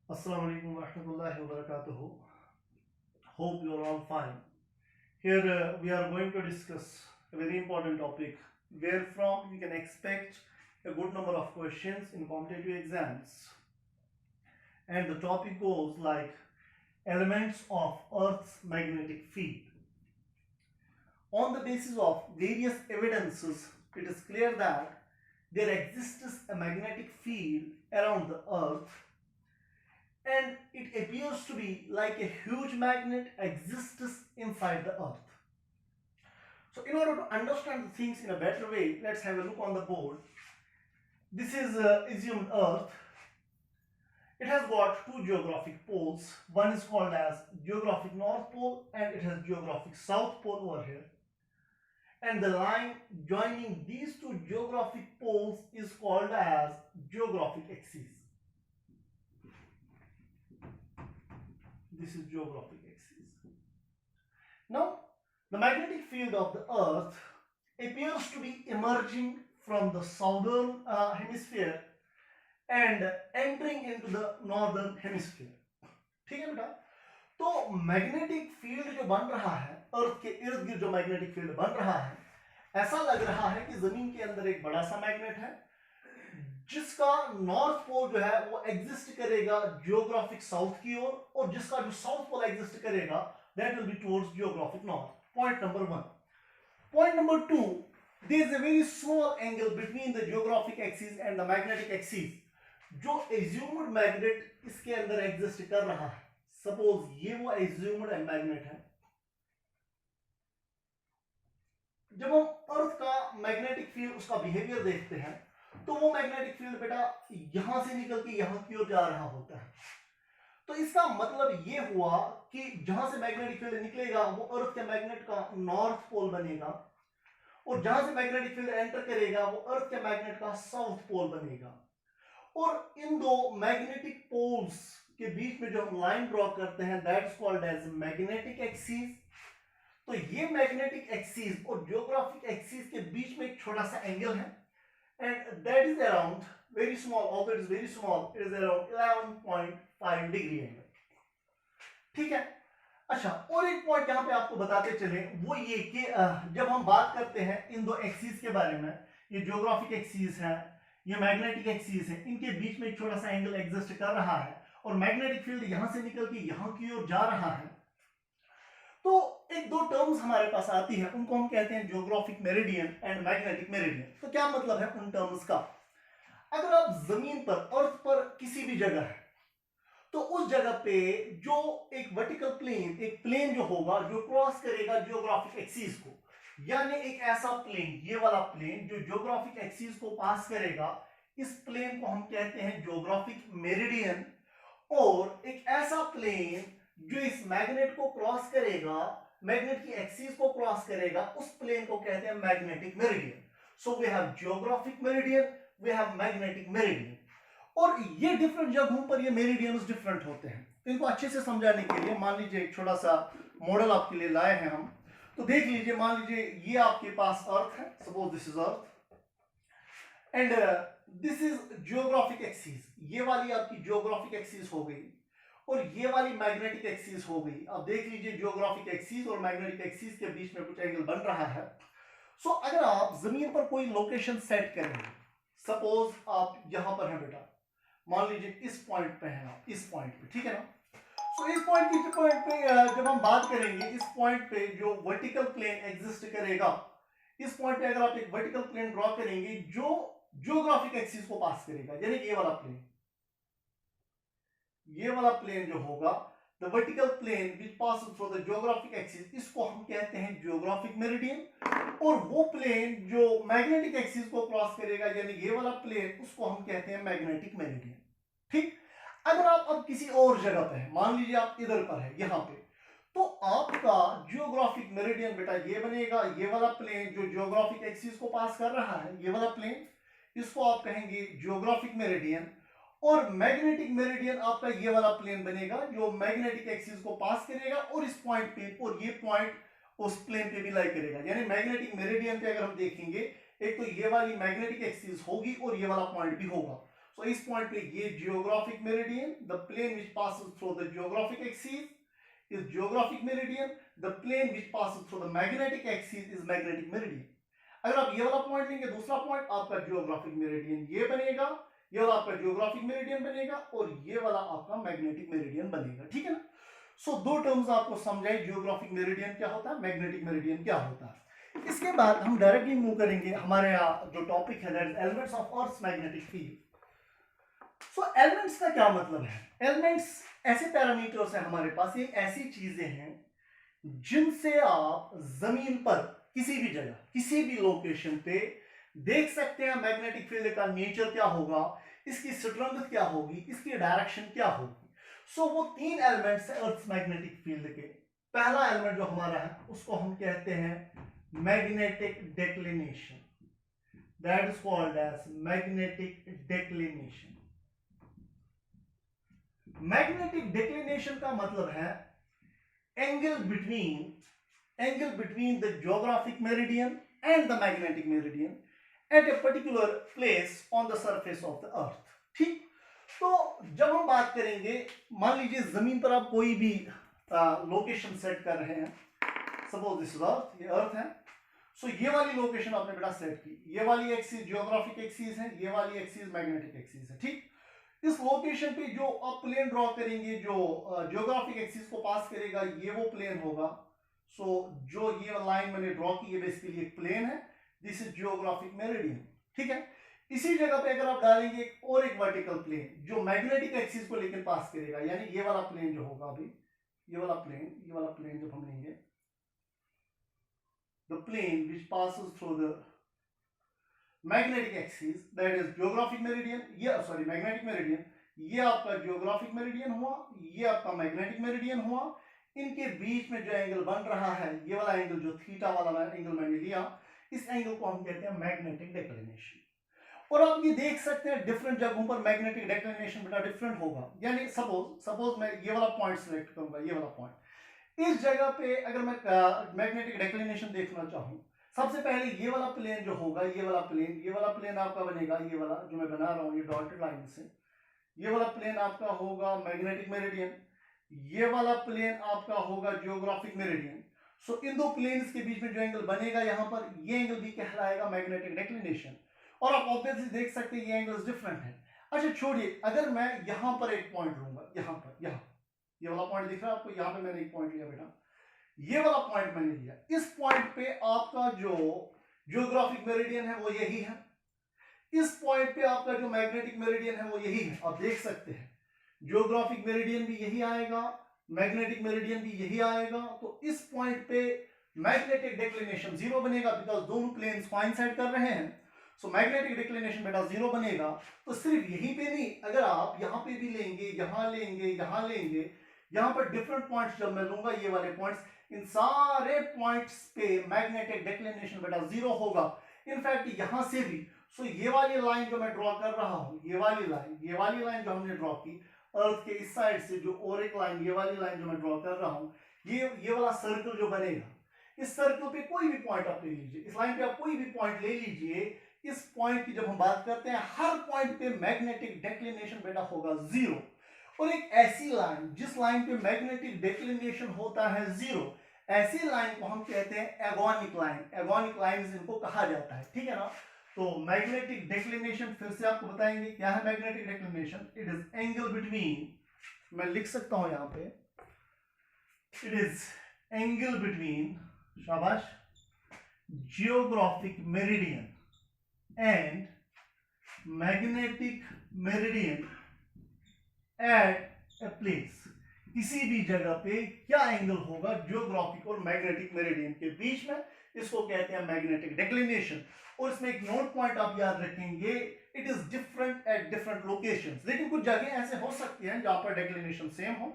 Assalamu alaikum wa rahmatullahi wa barakatuhu. Hope you are all fine. Here we are going to discuss a very important topic where from you can expect a good number of questions in competitive exams. And the topic goes like elements of Earth's magnetic field. On the basis of various evidences, it is clear that there exists a magnetic field around the Earth, and it appears to be like a huge magnet exists inside the Earth. So in order to understand the things in a better way, let's have a look on the board. This is assumed Earth. It has got two geographic poles. One is called as geographic North Pole and it has geographic South Pole over here. And the line joining these two geographic poles is called as geographic axis. This is geographic axis. Now, the magnetic field of the Earth appears to be emerging from the southern hemisphere and entering into the northern hemisphere. ठीक है बेटा, तो magnetic field जो बन रहा है अर्थ के इर्द गिर्द, जो मैग्नेटिक फील्ड बन रहा है, ऐसा लग रहा है कि जमीन के अंदर एक बड़ा सा मैग्नेट है जिसका नॉर्थ पोल जो है वो एग्जिस्ट करेगा जियोग्राफिक साउथ की ओर, और जिसका जो साउथ पोल एग्जिस्ट करेगा that will be towards geographic north. Point number one. Point number two, there is a very small angle between the geographic axis and the magnetic axis. जो assumed magnet इसके अंदर exist कर रहा है, suppose ये वो assumed magnet है. जब हम अर्थ का मैग्नेटिक फील्ड, उसका बिहेवियर देखते हैं, तो वो मैग्नेटिक फील्ड बेटा यहां से निकल के यहां की ओर जा रहा होता है. तो इसका मतलब ये हुआ कि जहां से मैग्नेटिक फील्ड निकलेगा वो अर्थ के मैग्नेट का नॉर्थ पोल बनेगा, और जहां से मैग्नेटिक फील्ड एंटर करेगा वो अर्थ के मैग्नेट का साउथ पोल बनेगा. और इन दो मैग्नेटिक पोल्स के बीच में जो हम लाइन ड्रॉ करते हैं that is called as magnetic axis. तो ये मैग्नेटिक एक्सिस और जियोग्राफिक एक्सिस के बीच में एक छोटा सा एंगल है, and that is around very small, although it is very small, it is around 11.5 degree angle. ठीक है. अच्छा, और एक पॉइंट यहां पे आपको बताते चले, वो ये कि जब हम बात करते हैं इन दो एक्सिस के बारे में, ये जियोग्राफिक एक्सिस है, ये मैग्नेटिक एक्सिस है, इनके बीच में एक छोटा सा एंगल एग्जिस्ट कर रहा है और मैग्नेटिक फील्ड यहां से निकल के यहां की ओर जा रहा है. तो एक दो टर्म्स हमारे पास आती है, उनको हम कहते हैं geographic meridian and magnetic meridian. तो क्या मतलब है उन टर्म्स का? अगर आप जमीन पर, अर्थ पर किसी भी जगह है, तो उस जगह पे जो एक वर्टिकल प्लेन, एक प्लेन जो होगा जो क्रॉस करेगा जियोग्राफिक एक्सिस को, यानी एक ऐसा प्लेन, ये वाला प्लेन जो जियोग्राफिक एक्सिस को पास करेगा, इस प्लेन को हम कहते हैं जियोग्राफिक मेरिडियन. और एक ऐसा प्लेन जो इस मैग्नेट को क्रॉस करेगा, मैग्नेट की एक्सिस को क्रॉस करेगा, उस प्लेन को कहते हैं magnetic meridian. So we have geographic meridian, we have magnetic meridian. और ये डिफरेंट जगहों पर ये मेरिडियंस डिफरेंट होते हैं. इनको अच्छे से समझाने के लिए मान लीजिए एक छोटा सा मॉडल आपके लिए लाए हैं हम. तो देख लीजिए, मान लीजिए ये आपके पास अर्थ है, suppose this is earth and this is geographic axis. ये वाली आपकी जियोग्राफिक एक्सिस हो गई और ये वाली मैग्नेटिक एक्सिस हो गई. अब देख लीजिए जियोग्राफिक एक्सिस और मैग्नेटिक एक्सिस के बीच में कुछ एंगल बन रहा है. सो अगर आप जमीन पर कोई लोकेशन सेट करेंगे, सपोज आप यहां पर हैं बेटा, मान लीजिए इस पॉइंट पे हैं आप, इस पॉइंट पे, ठीक है ना. सो इस पॉइंट पे जब हम बात करेंगे, इस पॉइंट पे जो वर्टिकल प्लेन एग्जिस्ट करेगा, इस पॉइंट पे अगर आप एक वर्टिकल प्लेन ड्रॉ करेंगे जो जियोग्राफिक एक्सिस को पास करेगा, यानी ये वाला प्लेन, ये वाला प्लेन जो होगा, the vertical plane which passes through the geographic axis, इसको हम कहते हैं जियोग्राफिक मेरिडियन. और वो प्लेन जो मैग्नेटिक एक्सिस को क्रॉस करेगा, यानी ये वाला प्लेन, उसको हम कहते हैं मैग्नेटिक मेरिडियन. ठीक. अगर आप अब किसी और जगह पे है, मान लीजिए आप इधर पर है, यहां पे, तो आपका जियोग्राफिक मेरिडियन बेटा ये बनेगा, ये वाला प्लेन जो जियोग्राफिक एक्सिस को पास कर रहा है, ये वाला प्लेन, इसको आप कहेंगे जियोग्राफिक मेरिडियन. और मैग्नेटिक मेरिडियन आपका ये वाला प्लेन बनेगा जो मैग्नेटिक एक्सिस को पास करेगा और इस पॉइंट पे, और ये पॉइंट उस प्लेन पे भी लाई करेगा. यानी मैग्नेटिक मेरिडियन पे अगर हम देखेंगे, एक तो ये वाली मैग्नेटिक एक्सिस होगी और ये वाला पॉइंट भी होगा. सो इस पॉइंट पे ये geographic meridian, the plane which passes through the geographic axis is geographic meridian, the plane which passes through the magnetic axis is magnetic meridian. अगर आप ये वाला पॉइंट लेंगे, दूसरा पॉइंट आपका जियोग्राफिक मेरिडियन ये बनेगा, ये वाला आपका जियोग्राफिक मेरिडियन बनेगा और ये वाला आपका मैग्नेटिक मेरिडियन बनेगा, ठीक है ना। सो दो टर्म्स आपको समझाए, जियोग्राफिक मेरिडियन क्या होता है, मैग्नेटिक मेरिडियन क्या होता है। इसके बाद हम डायरेक्टली मूव करेंगे हमारे यहाँ जो टॉपिक है, that is elements of earth magnetic field. So elements का क्या मतलब है? एलिमेंट्स ऐसे पैरामीटर्स हैं हमारे पास, ये ऐसी चीजें हैं जिनसे आप जमीन पर किसी भी जगह, किसी भी लोकेशन पे देख सकते हैं मैग्नेटिक फील्ड का नेचर क्या होगा, इसकी स्ट्रेंथ क्या होगी, इसकी डायरेक्शन क्या होगी। सो वो तीन एलिमेंट्स हैं अर्थ मैग्नेटिक फील्ड के। पहला एलिमेंट जो हमारा है उसको हम कहते हैं magnetic declination, that is called as magnetic declination. Magnetic declination का मतलब है angle between the geographic meridian and the magnetic meridian at a particular place on the surface of the earth. ठीक, तो जब हम बात करेंगे, मान लीजिए जमीन पर आप कोई भी लोकेशन सेट कर रहे हैं, सपोज दिस इज अर्थ, ये अर्थ है। सो ये वाली लोकेशन आपने बेटा सेट की, ये वाली एक्सिस जियोग्राफिक एक्सिस है, ये वाली एक्सिस मैग्नेटिक एक्सिस है। ठीक, इस लोकेशन पे जो आप प्लेन ड्रॉ करेंगे, जो जियोग्राफिक एक्सिस को पास करेगा, ये वो प्लेन होगा। सो जो ये लाइन मैंने ड्रॉ की है बेसिकली एक प्लेन है, दिस इज जियोग्राफिक मेरिडियन। ठीक है, इसी जगह पे अगर आप डालेंगे एक वर्टिकल प्लेन जो मैग्नेटिक एक्सिस को लेकर पास करेगा, यानी ये वाला प्लेन जो होगा, अभी ये वाला प्लेन जब हम लेंगे, the plane which passes through the magnetic axis, that is geographic meridian, magnetic meridian, ये आपका geographic meridian हुआ, ये आपका magnetic meridian हुआ। इनके बीच में जो एंगल बन रहा है, ये वाला एंगल जो थीटा वाला एंगल मैंने लिया, इस एंगल को हम कहते हैं मैग्नेटिक डेक्लिनेशन। और आप ये देख सकते हैं डिफरेंट जगहों पर मैग्नेटिक डेक्लिनेशन बेटा डिफरेंट होगा। यानी सपोज मैं ये वाला पॉइंट सिलेक्ट करूंगा, ये वाला पॉइंट, इस जगह पे अगर मैं मैग्नेटिक डेक्लिनेशन देखना चाहूं, सबसे पहले ये वाला प्लेन जो होगा, ये वाला प्लेन आपका बनेगा, ये वाला जो मैं बना रहा हूं ये डॉटेड लाइन से, ये वाला प्लेन आपका होगा मैग्नेटिक मेरिडियन, ये वाला प्लेन आपका होगा जियोग्राफिक मेरिडियन। सो इन दो प्लेन्स के बीच में जो एंगल बनेगा यहां पर, ये एंगल भी कहलाएगा मैग्नेटिक डेक्लिनेशन। और आप ऑब्वियसली देख सकते हैं ये एंगल्स डिफरेंट है। अच्छा छोड़िए, अगर मैं यहां पर एक पॉइंट लूंगा, यहाँ ये वाला पॉइंट दिख रहा है आपको, यहाँ पे मैंने एक पॉइंट लिया बेटा, ये वाला पॉइंट मैंने लिया, इस पॉइंट पे आपका जो जियोग्राफिक मेरिडियन है वो यही है, इस पॉइंट पे आपका जो मैग्नेटिक मेरिडियन है वो यही है। आप देख सकते हैं जियोग्राफिक मेरिडियन भी यही आएगा, मैग्नेटिक मेरिडियन भी यही आएगा। तो इस पॉइंट पे मैग्नेटिक डेक्लिनेशन 0 बनेगा, बिकॉज दोनों प्लेन्स कोइंसाइड कर रहे हैं। सो मैग्नेटिक डिक्लिनेशन बेटा 0 बनेगा। तो सिर्फ यहीं पे नहीं, अगर आप यहाँ पे भी लेंगे, यहाँ लेंगे, यहाँ पर डिफरेंट पॉइंट्स जब मैं लूंगा, ये वाले पॉइंट्स, इन सारे पॉइंट्स पे मैग्नेटिक डिक्लिनेशन बेटा 0 होगा। इनफैक्ट यहाँ से भी, सो ये वाली लाइन जो मैं ड्रॉ कर रहा हूँ, ये वाली लाइन जो हमने ड्रॉ की अर्थ के इस साइड से, जो और एक लाइन, ये वाली लाइन जो मैं ड्रॉ कर रहा हूँ, ये वाला सर्कल जो बनेगा, इस सर्कल पे कोई भी पॉइंट आप ले लीजिए, इस लाइन पे आप कोई भी पॉइंट ले लीजिए, इस पॉइंट की जब हम बात करते हैं, हर पॉइंट पे मैग्नेटिक डेक्लिनेशन बेटा होगा 0। और एक ऐसी लाइन जिस लाइन पे मैग्नेटिक डेक्लिनेशन होता है 0, ऐसी लाइन को हम कहते हैं एगोनिक लाइन इनको कहा जाता है। ठीक है ना। तो मैग्नेटिक डेक्लिनेशन फिर से आपको बताएंगे क्या है magnetic declination. It is angle between, मैं लिख सकता हूं यहां पे, इट इज एंगल बिटवीन, शाबाश, geographic meridian and magnetic meridian at a place. किसी भी जगह पे क्या एंगल होगा जियोग्राफिक और मैग्नेटिक मेरिडियन के बीच में, इसको कहते हैं मैग्नेटिक डेक्लिनेशन। और इसमें एक नोट पॉइंट आप याद रखेंगे, it is different at different locations. लेकिन कुछ जगह ऐसे हो सकती हैं जहां पर डेक्लिनेशन सेम हो,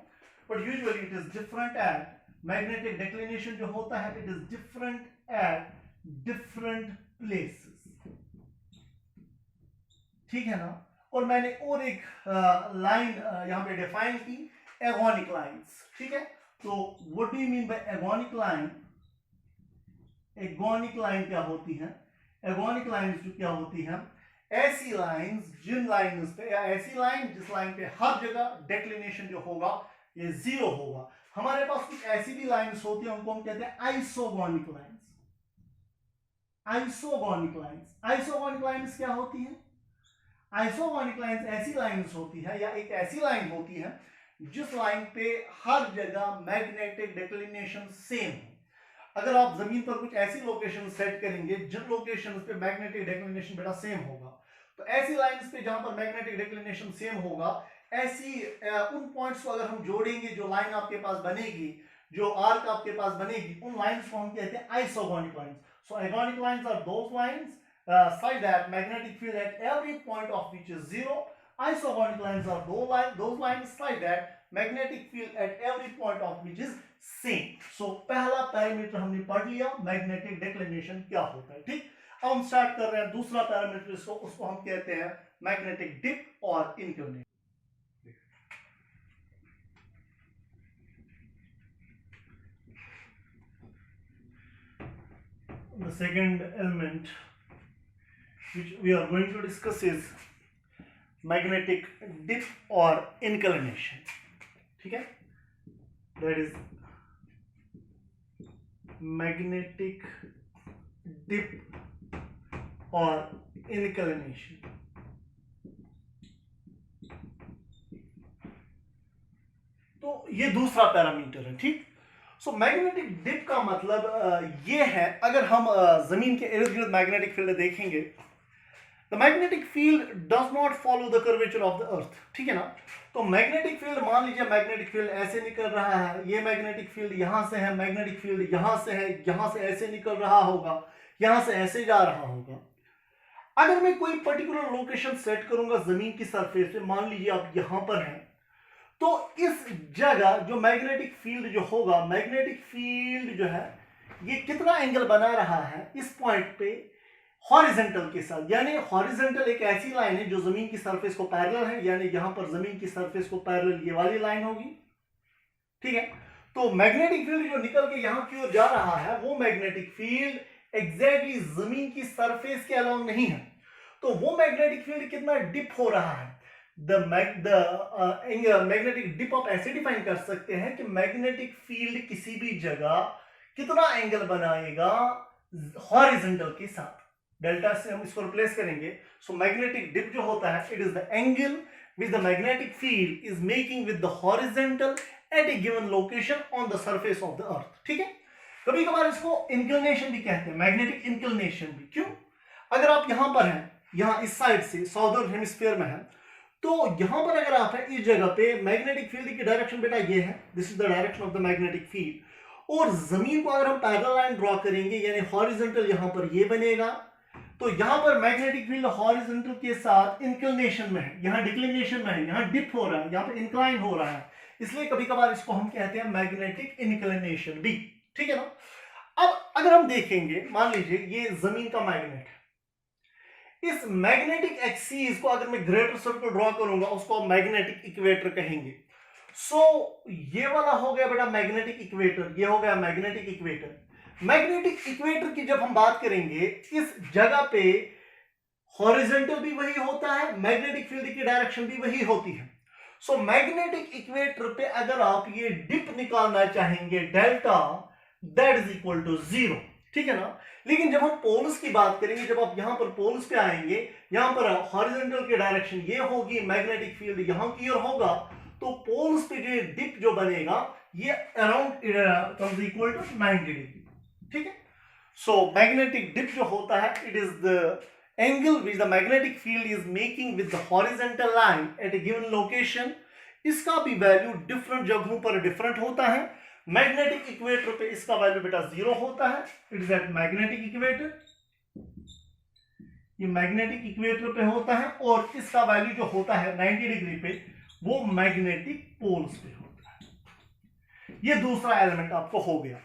but usually it is different at magnetic declination जो होता है, it is different at different places. ठीक है ना। और मैंने और एक लाइन यहां पे डिफाइन की, एगोनिक लाइंस। ठीक है। तो what do you mean by agonic line? Agonic line क्या होती है? एगोनिक लाइंस जो क्या होती है, ऐसी लाइंस जिन लाइंस पे, या ऐसी लाइन जिस लाइन पे हर जगह डेक्लिनेशन जो होगा ये 0 होगा। हमारे पास कुछ ऐसी भी लाइंस होती है, उनको हम कहते हैं isogonic lines. Isogonic lines, isogonic lines क्या होती है? आइसोगोनिक लाइंस ऐसी लाइंस होती है, या एक ऐसी लाइन होती है जिस लाइन पे हर जगह मैग्नेटिक डिक्लिनेशन सेम है। अगर आप जमीन पर कुछ ऐसी लोकेशन सेट करेंगे जिन लोकेशन पे मैग्नेटिक डिक्लिनेशन बेटा सेम होगा, तो ऐसी लाइंस पे जहां पर मैग्नेटिक डिक्लिनेशन सेम होगा, ऐसी उन पॉइंट्स को अगर हम जोड़ेंगे, जो लाइन आपके पास बनेगी, जो आर्क आपके पास बनेगी, उन लाइंस को हम कहते हैं isogonic lines. So isogonic lines are those lines such that magnetic field at every point of which is 0. Isogonic lines are those lines such that magnetic field at every point of which is same. So पहला parameter हमने पढ़ लिया, magnetic declination क्या होता है। ठीक, अब हम स्टार्ट कर रहे हैं दूसरा पैरामीटर, उसको हम कहते हैं मैग्नेटिक डिप और inclination. The second element which we are going to discuss is magnetic dip or inclination. ठीक है, that is magnetic dip or inclination. तो ये दूसरा पैरामीटर है। ठीक, सो मैग्नेटिक डिप का मतलब ये है, अगर हम जमीन के इर्द गिर्द मैग्नेटिक फील्ड देखेंगे, the magnetic field does not follow the curvature of the earth. ठीक है ना, तो मैग्नेटिक फील्ड, मान लीजिए मैग्नेटिक फील्ड ऐसे निकल रहा है, ये मैग्नेटिक फील्ड यहां से है, मैग्नेटिक फील्ड यहां से है, यहां से ऐसे निकल रहा होगा, यहां से ऐसे जा रहा होगा। अगर मैं कोई पर्टिकुलर लोकेशन सेट करूंगा जमीन की सरफेस पे, मान लीजिए आप यहां पर हैं, तो इस जगह जो मैग्नेटिक फील्ड जो होगा, मैग्नेटिक फील्ड जो है ये कितना एंगल बना रहा है इस पॉइंट पे हॉरिजॉन्टल के साथ। यानी हॉरिजॉन्टल एक ऐसी लाइन है जो जमीन की सरफेस को पैरेलल है, यानी यहां पर जमीन की सरफेस को पैरेलल ये वाली लाइन होगी। ठीक है, तो मैग्नेटिक फील्ड जो निकल के यहां की ओर जा रहा है, वो मैग्नेटिक फील्ड एग्जैक्टली जमीन की सरफेस के अलोंग नहीं है। तो वो मैग्नेटिक फील्ड कितना डिप हो रहा है, मैग्नेटिक डिप आप ऐसे डिफाइन कर सकते हैं कि मैग्नेटिक फील्ड किसी भी जगह कितना एंगल बनाएगा हॉरिजॉन्टल के साथ। डेल्टा से हम इसको रिप्लेस करेंगे। सो मैग्नेटिक डिप जो होता है, it is the angle which the magnetic field is making with the horizontal at a given location on the surface of the earth. ठीक है, कभी कभार इसको इंक्लिनेशन भी कहते हैं, मैग्नेटिक इंक्लिनेशन भी। क्यों? अगर आप यहां पर हैं, यहां इस साइड से साउदर्न हेमिस्फीयर में है, तो यहां पर अगर आप हैं इस जगह पे, मैग्नेटिक फील्ड की डायरेक्शन बेटा ये है, this is the direction of the magnetic field. और जमीन को अगर हम पैरेलल लाइन ड्रॉ करेंगे, यानी हॉरिजॉन्टल यहां पर ये बनेगा, तो यहां पर मैग्नेटिक फील्ड हॉरिजॉन्टल के साथ इंक्लिनेशन में है, यहां डिक्लिनेशन में है, यहां डिप हो रहा है, यहां पर इंक्लाइन हो रहा है, इसलिए कभी कभार इसको हम कहते हैं मैग्नेटिक इंक्लिनेशन भी। ठीक है ना। अब अगर हम देखेंगे, मान लीजिए ये जमीन का मैग्नेट है, इस मैग्नेटिक एक्सिस को अगर मैं ग्रेटर सर्कल ड्रॉ करूंगा, उसको हम मैग्नेटिक इक्वेटर कहेंगे। सो ये वाला हो गया बेटा मैग्नेटिक इक्वेटर, ये हो गया मैग्नेटिक इक्वेटर। मैग्नेटिक इक्वेटर की जब हम बात करेंगे, इस जगह पे हॉरिजॉन्टल भी वही होता है, मैग्नेटिक फील्ड की डायरेक्शन भी वही होती है। सो मैग्नेटिक इक्वेटर पे अगर आप ये डिप निकालना चाहेंगे, delta, that is equal to 0। ठीक है ना। लेकिन जब हम पोल्स की बात करेंगे, जब आप यहां पर पोल्स पे आएंगे, यहां पर हॉरिजॉन्टल की डायरेक्शन ये होगी, मैग्नेटिक फील्ड यहां की ओर होगा, तो पोल्स पे जो डिप जो बनेगा ये around comes equal to 90 degree. ठीक है। सो मैग्नेटिक डिप जो होता है, it is the angle which the magnetic field is making with the horizontal line at a given location. इसका भी वैल्यू डिफरेंट जगहों पर डिफरेंट होता है। मैग्नेटिक इक्वेटर पे इसका वैल्यू बेटा 0 होता है, it is at magnetic equator, ये मैग्नेटिक इक्वेटर पे होता है, और इसका वैल्यू जो होता है 90 डिग्री पे, वो मैग्नेटिक पोल्स पे होता है। ये दूसरा एलिमेंट आपको हो गया।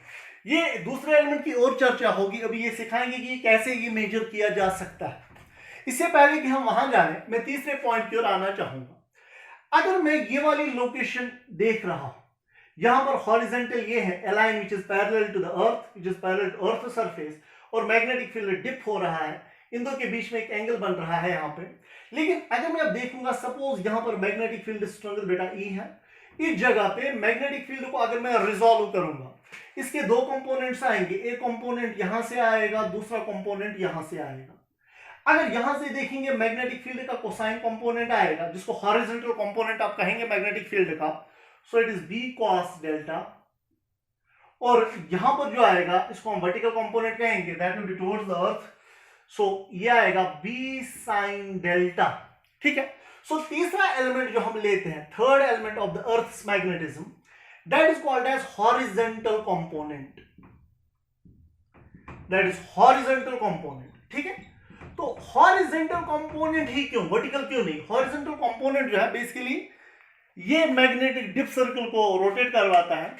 ये दूसरे एलिमेंट की और चर्चा होगी, अभी ये सिखाएंगे कि कैसे ये मेजर किया जा सकता है। इससे पहले कि हम वहां जाएं, मैं तीसरे पॉइंट की ओर आना चाहूंगा। अगर मैं ये वाली लोकेशन देख रहा हूं, यहां पर हॉरिजॉन्टल ये है, a line which is parallel to the earth, which is parallel to earth surface, और मैग्नेटिक फील्ड डिप हो रहा है, इन दो के बीच में एक एंगल बन रहा है यहाँ पे। लेकिन अगर मैं अब देखूंगा, सपोज यहाँ पर मैग्नेटिक फील्ड स्ट्रोंगर बेटा ई है, इस जगह पे मैग्नेटिक फील्ड को अगर मैं रिजॉल्व करूंगा, इसके दो कंपोनेंट्स आएंगे, एक कंपोनेंट यहां से आएगा, दूसरा कंपोनेंट यहां से आएगा। अगर यहां से देखेंगे मैग्नेटिक फील्ड का कोसाइन कंपोनेंट आएगा, जिसको हॉरिजॉन्टल कंपोनेंट आप कहेंगे मैग्नेटिक फील्ड का, so it is B cos delta. और यहां पर जो आएगा इसको हम वर्टिकल कंपोनेंट कहेंगे, that will be towards the earth, so ये आएगा बी साइन डेल्टा। ठीक है। सो तीसरा एलिमेंट जो हम लेते हैं, third element of the earth's magnetism, that is called as horizontal component, that is horizontal component. ठीक है। तो हॉरिजॉन्टल कंपोनेंट ही क्यों, वर्टिकल क्यों नहीं? हॉरिजॉन्टल कंपोनेंट जो है बेसिकली ये मैग्नेटिक डिप सर्कल को रोटेट करवाता है,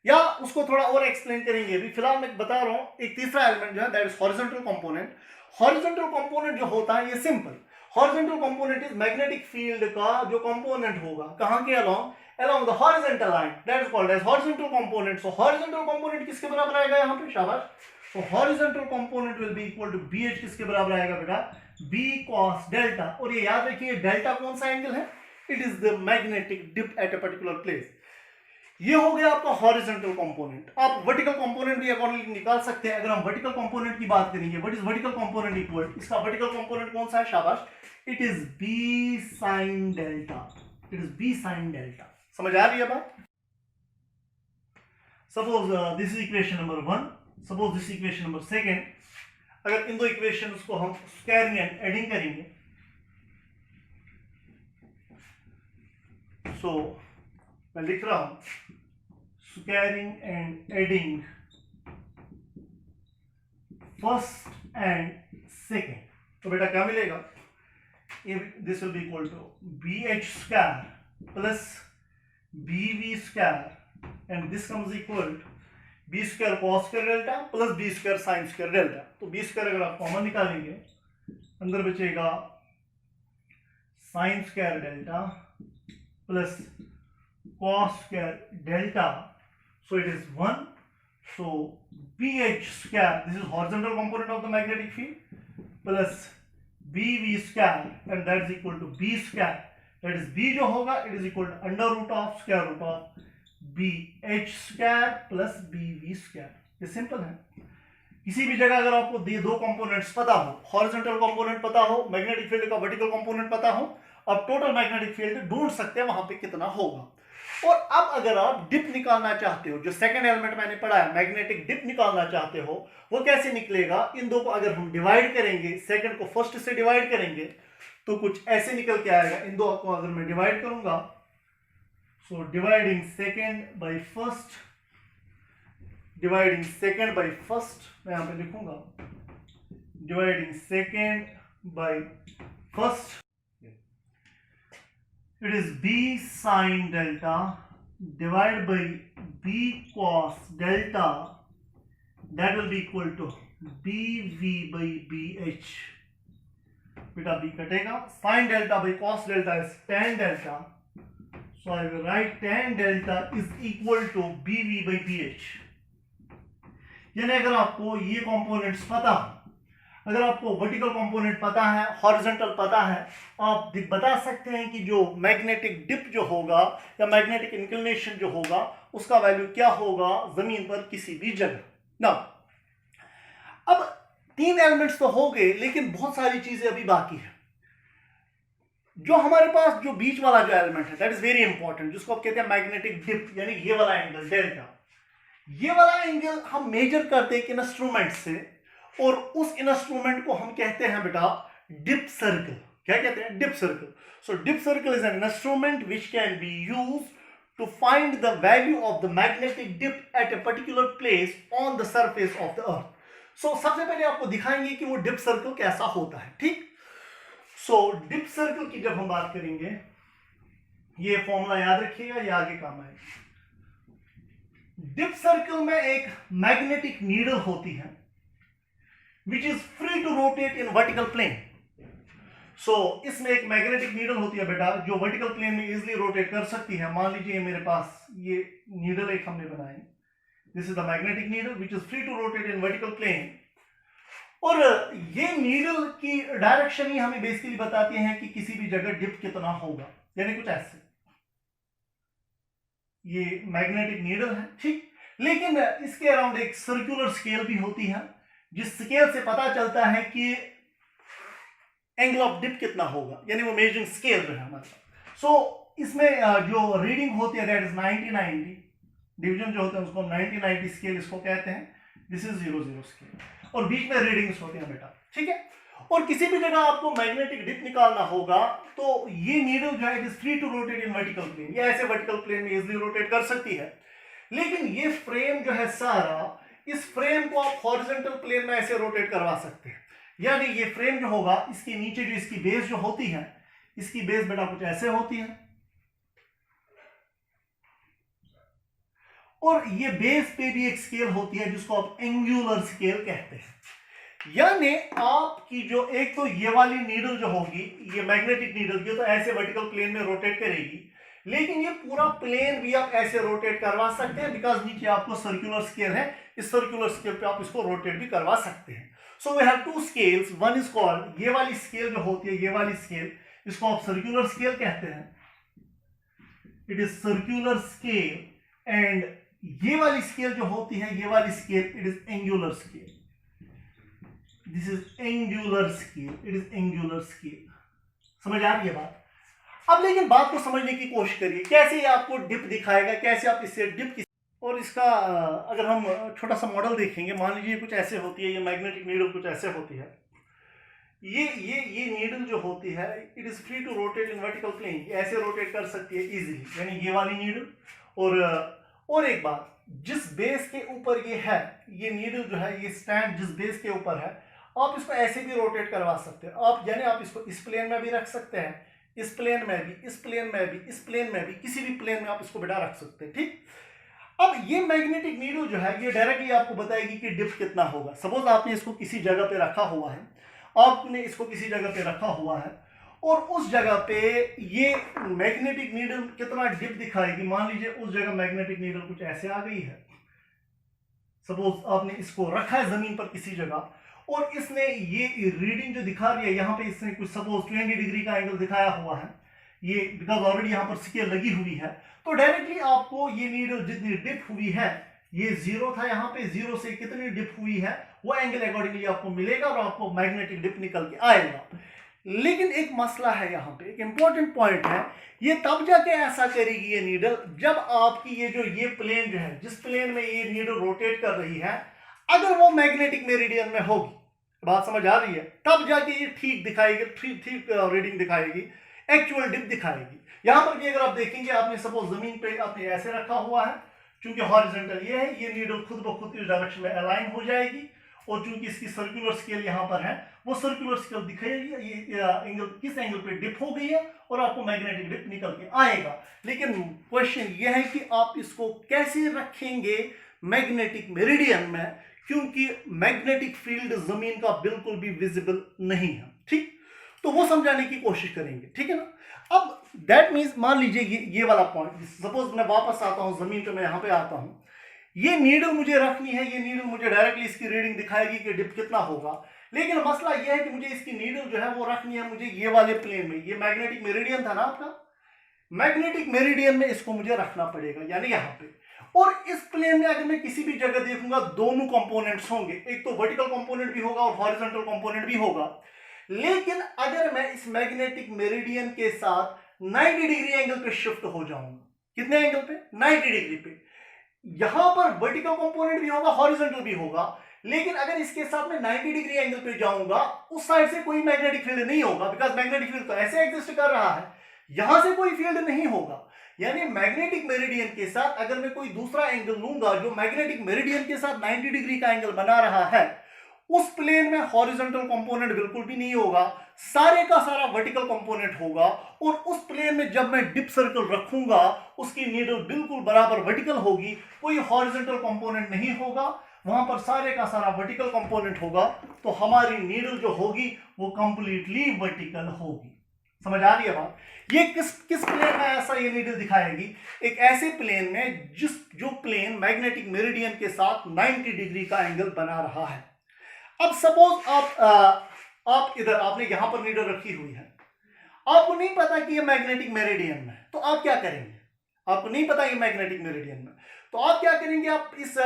या उसको थोड़ा और एक्सप्लेन करेंगे। अभी फिलहाल मैं बता रहा हूं एक तीसरा एलिमेंट जो है that is horizontal component. Horizontal component जो होता है ये simple, horizontal component is magnetic field का जो कंपोनेंट होगा कहां के along the horizontal line, that is called as horizontal component. So horizontal component किसके बराबर आएगा यहाँ पे? शाबाश। So horizontal component will be equal to BH किसके बराबर आएगा बेटा? B cos delta। और ये याद रखिए डेल्टा कौन सा एंगल है? It is the magnetic dip at a particular place। ये हो गया आपका हॉरिजॉन्टल कंपोनेंट। आप वर्टिकल कंपोनेंट भी अकॉर्डिंगली निकाल सकते हैं। अगर हम वर्टिकल कंपोनेंट की बात करेंगे, what is vertical component equal, इसका वर्टिकल कंपोनेंट कौन सा है? शाबाश, it is B sine delta, it is B sine delta. समझ आ रही है बात? Suppose this is equation number 1, suppose this equation number 2। अगर इन दो इक्वेशंस को हम स्क्वायरिंग एंड एडिंग करेंगे, सो मैं लिख रहा हूं squaring and adding first and second, तो बेटा क्या मिलेगा? This will be equal to B H square plus B V square and this comes equal to B square cos square delta plus B square sine square delta. तो B square अगर आप common निकालेंगे, अंदर बचेगा sine square delta plus cos square delta, so it is 1, so bh square, this is horizontal component of the magnetic field, plus bv square and that is equal to b square, that is b जो होगा it is equal to under root of square root of bh square plus bv square। ये simple है। किसी भी जगह अगर आपको दो कंपोनेंट्स पता हो, हॉरिजॉन्टल कंपोनेंट पता हो, मैग्नेटिक फील्ड का वर्टिकल कंपोनेंट पता हो, आप टोटल मैग्नेटिक फील्ड ढूंढ सकते हैं वहां पे कितना होगा। और अब अगर आप डिप निकालना चाहते हो, जो सेकंड एलिमेंट मैंने पढ़ा है, मैग्नेटिक डिप निकालना चाहते हो, वो कैसे निकलेगा? इन दो को अगर हम डिवाइड करेंगे, सेकंड को फर्स्ट से डिवाइड करेंगे, तो कुछ ऐसे निकल के आएगा। इन दो को अगर मैं डिवाइड करूंगा, so dividing second by first, dividing second by first, मैं यहां पे लिखूंगा dividing second by first, it is b sin delta divided by b cos delta, that will be equal to bv by bh। बेटा b कटेगा, sin delta by cos delta is tan delta, so I will write tan delta is equal to bv by bh। यानी अगर आपको ये components पता हो, अगर आपको वर्टिकल कंपोनेंट पता है, हॉरिजॉन्टल पता है, आप बता सकते हैं कि जो मैग्नेटिक डिप जो होगा या मैग्नेटिक इंक्लिनेशन जो होगा उसका वैल्यू क्या होगा जमीन पर किसी भी जगह ना। अब 3 एलिमेंट्स तो हो गए, लेकिन बहुत सारी चीजें अभी बाकी है। जो हमारे पास जो बीच वाला जो एलिमेंट है दैट इज वेरी इंपॉर्टेंट, जिसको आप कहते हैं मैग्नेटिक डिप, यानी ये वाला एंगल डेल्टा। ये वाला एंगल हम मेजर करते हैं एक इंस्ट्रूमेंट से, और उस इंस्ट्रूमेंट को हम कहते हैं बेटा डिप सर्कल। क्या कहते हैं? Dip circle. So dip circle is an instrument which can be used to find the value of the magnetic dip at a particular place on the surface of the earth. So सबसे पहले आपको दिखाएंगे कि वो dip circle कैसा होता है। ठीक। सो डिप सर्कल की जब हम बात करेंगे, ये फॉर्मूला याद रखिएगा, ये आगे काम आएगा। डिप सर्कल में एक मैग्नेटिक नीडल होती है which is free to rotate in vertical plane। so इसमें एक मैग्नेटिक नीडल होती है बेटा, जो वर्टिकल प्लेन में इजीली रोटेट कर सकती है। मान लीजिए मेरे पास ये नीडल एक हमने बनाई, this is the magnetic needle which is free to rotate in vertical plane। और ये नीडल की डायरेक्शन ही हमें बेसिकली बताती है कि किसी भी जगह डिप कितना होगा, यानी कुछ ऐसे। ये मैग्नेटिक नीडल है, ठीक। लेकिन इसके अराउंड एक सर्कुलर स्केल भी होती है, जिस स्केल से पता चलता है कि एंगल ऑफ डिप कितना होगा, यानी वो मेजरिंग स्केल जो है हमारा। सो इसमें जो रीडिंग होती है दैट इज 90-90, डिवीजन जो होते हैं उसको 90-90 स्केल इसको कहते हैं। दिस इज 0-0 स्केल, और बीच में रीडिंग्स होती हैं बेटा, ठीक है। और किसी भी जगह आपको मैग्नेटिक डिप निकालना होगा तो ये नीडल जो है it is free to rotate in vertical plane, ये ऐसे वर्टिकल प्लेन में इजीली रोटेट कर सकती है। लेकिन ये फ्रेम जो है सारा, इस फ्रेम को आप हॉरिजॉन्टल प्लेन में ऐसे रोटेट करवा सकते हैं। यानी ये फ्रेम जो होगा, इसके नीचे जो इसकी बेस जो होती है, इसकी बेस बेटा कुछ ऐसे होती है, और ये बेस पे भी एक स्केल होती है जिसको आप एंगुलर स्केल कहते हैं। यानी आपकी जो एक तो ये वाली नीडल जो होगी, ये मैग्नेटिक नीडल, ये तो ऐसे वर्टिकल प्लेन में रोटेट करेगी, लेकिन ये पूरा प्लेन भी आप ऐसे रोटेट करवा सकते हैं बिकॉज नीचे आपको सर्कुलर स्केल है, इस सर्कुलर स्केल पे आप इसको रोटेट भी करवा सकते हैं। So we have two scales, one is called, ये वाली स्केल जो होती है, ये वाली स्केल, इसको आप सर्कुलर स्केल कहते हैं, it is circular scale. And ये वाली स्केल जो होती है, ये वाली scale, it is angular scale, this is angular scale, it is angular scale. समझ आ रही है बात? अब लेकिन बात को समझने की कोशिश करिए, कैसे ये आपको डिप दिखाएगा, कैसे आप इससे डिप की। और इसका अगर हम छोटा सा मॉडल देखेंगे, मान लीजिए कुछ ऐसे होती है, ये मैग्नेटिक नीडल कुछ ऐसे होती है, ये नीडल जो होती है it is free to rotate in vertical plane, ऐसे रोटेट कर सकती है इजीली, यानी ये वाली नीडल। और एक बात, जिस बेस के ऊपर ये है, ये नीडल जो है, ये स्टैंड जिस बेस के ऊपर है, आप इसको ऐसे भी रोटेट करवा सकते हैं आप, यानी आप इसको इस प्लेन में भी रख सकते हैं, इस प्लेन में भी, इस प्लेन में भी, इस प्लेन में भी, किसी भी प्लेन में आप इसको बेटा रख सकते हैं, ठीक। अब ये मैग्नेटिक नीडल जो है ये डायरेक्टली आपको बताएगी कि डिप कितना होगा। सपोज आपने इसको किसी जगह पे रखा हुआ है, आपने इसको किसी जगह पे रखा हुआ है, और उस जगह पे ये मैग्नेटिक नीडल कितना डिप दिखाएगी। मान लीजिए उस जगह मैग्नेटिक नीडल कुछ ऐसे आ गई है, सपोज आपने इसको रखा है जमीन पर किसी जगह, और इसने ये रीडिंग जो दिखा रही है यहाँ पे, इसने कुछ सपोज 20 डिग्री का एंगल दिखाया हुआ है, ये बिकॉज ऑलरेडी यहाँ पर स्केल लगी हुई है, तो डायरेक्टली आपको ये नीडल जितनी डिप हुई है, ये 0 था, यहाँ पे 0 से कितनी डिप हुई है वो एंगल अकॉर्डिंगली आपको मिलेगा और आपको मैग्नेटिक डिप निकल के आएगा। लेकिन एक मसला है यहाँ पे, एक इंपॉर्टेंट पॉइंट है, ये तब जाके ऐसा करेगी ये नीडल जब आपकी ये प्लेन जो है, जिस प्लेन में ये नीडल रोटेट कर रही है, अगर वो मैग्नेटिक मेरिडियन में होगी, बात समझ आ रही है, तब जाके ये ठीक दिखाएगी, ठीक रीडिंग दिखाएगी, एक्चुअल डिप दिखाएगी। यहां पर भी अगर आप देखेंगे, आपने सपोज जमीन पे आपने ऐसे रखा हुआ है, चूंकि हॉरिजॉन्टल ये है, ये नीडल खुद ब खुद इस डायरेक्शन में अलाइन हो जाएगी, और चूंकि इसकी सर्कुलर स्केल यहां पर है, वो सर्कुलर स्केल दिखाएगी ये एंगल किस एंगल पे डिप हो गई है, और आपको मैग्नेटिक डिप निकल के आएगा। लेकिन क्वेश्चन ये है कि आप इसको कैसे रखेंगे मैग्नेटिक मेरिडियन में, क्योंकि मैग्नेटिक फील्ड जमीन का बिल्कुल भी विजिबल नहीं है, ठीक। तो वो समझाने की कोशिश करेंगे, ठीक है ना। अब दैट मीन्स मान लीजिए ये वाला पॉइंट, सपोज मैं वापस आता हूं जमीन पे, मैं यहां पे आता हूं, ये नीडल मुझे रखनी है, ये नीडल मुझे डायरेक्टली इसकी रीडिंग दिखाएगी कि डिप कितना होगा। लेकिन मसला यह है कि मुझे इसकी नीडल जो है वो रखनी है मुझे ये वाले प्लेन में, ये मैग्नेटिक मेरिडियन था ना आपका, मैग्नेटिक मेरिडियन में इसको मुझे रखना पड़ेगा, यानी यहाँ पे। और इस प्लेन में अगर मैं किसी भी जगह देखूंगा, दोनों कंपोनेंट्स होंगे, एक तो वर्टिकल कंपोनेंट भी होगा और हॉरिजॉन्टल कंपोनेंट भी होगा। लेकिन अगर मैं इस मैग्नेटिक मेरिडियन के साथ 90 डिग्री एंगल पे शिफ्ट हो जाऊंगा, कितने एंगल पे? 90 डिग्री पे, यहां पर वर्टिकल कंपोनेंट भी होगा, हॉरिजॉन्टल भी होगा। लेकिन अगर इसके साथ में 90 डिग्री एंगल पे जाऊंगा, उस साइड से कोई मैग्नेटिक फील्ड नहीं होगा, बिकॉज मैग्नेटिक फील्ड तो ऐसे एग्जिस्ट कर रहा है, यहां से कोई फील्ड नहीं होगा। यानी मैग्नेटिक मेरिडियन के साथ अगर मैं कोई दूसरा एंगल लूंगा जो मैग्नेटिक मेरिडियन के साथ 90 डिग्री का एंगल बना रहा है, उस प्लेन में हॉरिजॉन्टल कंपोनेंट बिल्कुल भी नहीं होगा, सारे का सारा वर्टिकल कंपोनेंट होगा। और उस प्लेन में जब मैं डिप सर्कल रखूंगा, उसकी नीडल बिल्कुल बराबर वर्टिकल होगी, कोई हॉरिजॉन्टल कंपोनेंट नहीं होगा, वहां पर सारे का सारा वर्टिकल कंपोनेंट होगा। तो हमारी नीडल जो होगी वो कंप्लीटली वर्टिकल होगी। समझ आ रही है बात? ये किस प्लेन में ऐसा ये नीडल दिखाएगी? एक ऐसे प्लेन में जो प्लेन मैग्नेटिक मेरिडियन के साथ 90 डिग्री का एंगल बना रहा है। अब सपोज आप इधर आपने यहां पर नीडल रखी हुई है, आपको नहीं पता कि ये मैग्नेटिक मेरिडियन में, तो आप क्या करेंगे? आपको नहीं पता ये मैग्नेटिक मेरिडियन में, तो आप क्या करेंगे? आप इस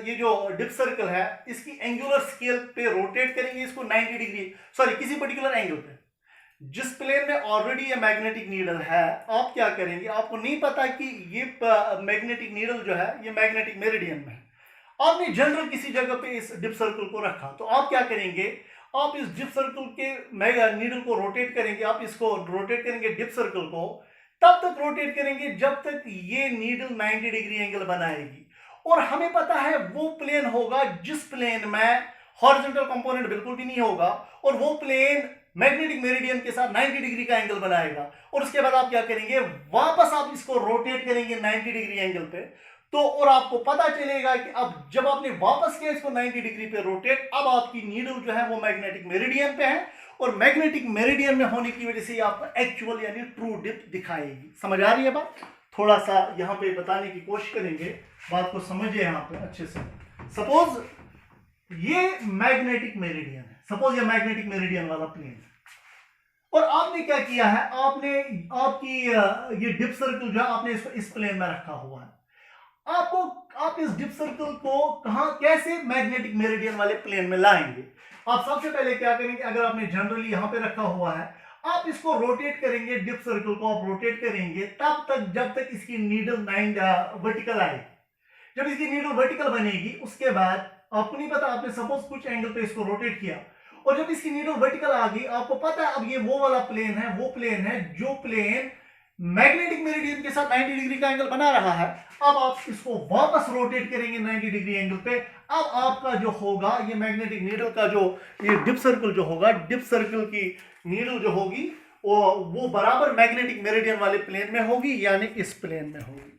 ये जो डिप सर्कल है इसकी एंगुलर स्केल पे रोटेट करेंगे इसको 90 डिग्री, सॉरी किसी पर्टिकुलर एंगल पे। जिस प्लेन में ऑलरेडी ये मैग्नेटिक नीडल है, आप क्या करेंगे? आपको नहीं पता कि ये मैग्नेटिक नीडल जो है ये मैग्नेटिक मेरिडियन में है, आपने जनरल किसी जगह पे इस डिप सर्कल को रखा, तो आप क्या करेंगे? आप इस डिप सर्कल के नीडल को रोटेट करेंगे, आप इसको रोटेट करेंगे डिप सर्कल को, तब तक रोटेट करेंगे जब तक ये नीडल 90 डिग्री एंगल बनाएगी। और हमें पता है वो प्लेन होगा जिस प्लेन में हॉरिजॉन्टल कंपोनेंट बिल्कुल भी नहीं होगा, और वो प्लेन मैग्नेटिक मेरिडियन के साथ 90 डिग्री का एंगल बनाएगा। और उसके बाद आप क्या करेंगे? वापस आप इसको रोटेट करेंगे 90 डिग्री एंगल पे, तो और आपको पता चलेगा कि अब जब आपने वापस किया इसको 90 डिग्री पे रोटेट, अब आपकी नीडल जो है वो मैग्नेटिक मेरिडियन पे है, और मैग्नेटिक मेरिडियन में होने की वजह से आपको एक्चुअल यानी ट्रू डिप दिखाएगी। समझ आ रही है बात? थोड़ा सा यहां पे बताने की कोशिश करेंगे, बात को समझिए यहां पे अच्छे से। सपोज ये मैग्नेटिक मेरिडियन है, सपोज ये मैग्नेटिक मेरिडियन वाला प्लेन है, और आपने क्या किया है? आपने आपकी ये डिप सर्कल जो है आपने इसको इस प्लेन में रखा हुआ है। आप इस डिप सर्कल को कहां कैसे मैग्नेटिक मेरिडियन वाले प्लेन में लाएंगे? आप सबसे पहले क्या करेंगे? अगर आपने जनरली यहां पे रखा हुआ है, आप इसको रोटेट करेंगे, डिप सर्कल को आप रोटेट करेंगे तब तक जब तक इसकी नीडल 90 वर्टिकल आए। जब इसकी नीडल वर्टिकल बनेगी उसके बाद आपको नहीं पता, आपने सपोज कुछ एंगल पे इसको रोटेट किया, और जब इसकी नीडल वर्टिकल आ गई, आपको पता है अब ये वो वाला प्लेन है, वो प्लेन है जो प्लेन मैग्नेटिक मेरिडियन के साथ 90 डिग्री का एंगल बना रहा है। अब आप इसको वापस रोटेट करेंगे 90 डिग्री एंगल पे। अब आपका जो होगा ये मैग्नेटिक नीडल का जो ये डिप सर्कल जो होगा, डिप सर्कल की नीडल जो होगी वो बराबर मैग्नेटिक मेरिडियन वाले प्लेन में होगी, यानी इस प्लेन में होगी।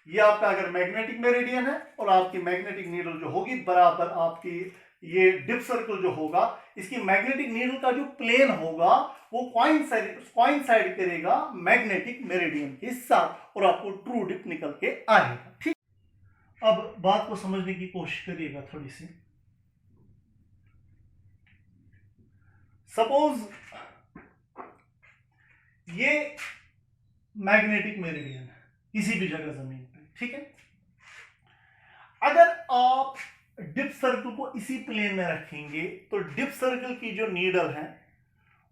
ये आपका अगर मैग्नेटिक मेरिडियन है और आपकी मैग्नेटिक नीडल जो होगी बराबर आपकी ये डिप सर्कल जो होगा, इसकी मैग्नेटिक नीडल का जो प्लेन होगा वो कोइंसाइड करेगा मैग्नेटिक मेरिडियन के साथ, और आपको ट्रू डिप निकल के आएगा। ठीक, अब बात को समझने की कोशिश करिएगा थोड़ी सी। सपोज ये मैग्नेटिक मेरिडियन है किसी भी जगह जमीन पे, ठीक है? अगर आप डिप सर्कल को इसी प्लेन में रखेंगे तो डिप सर्कल की जो नीडल है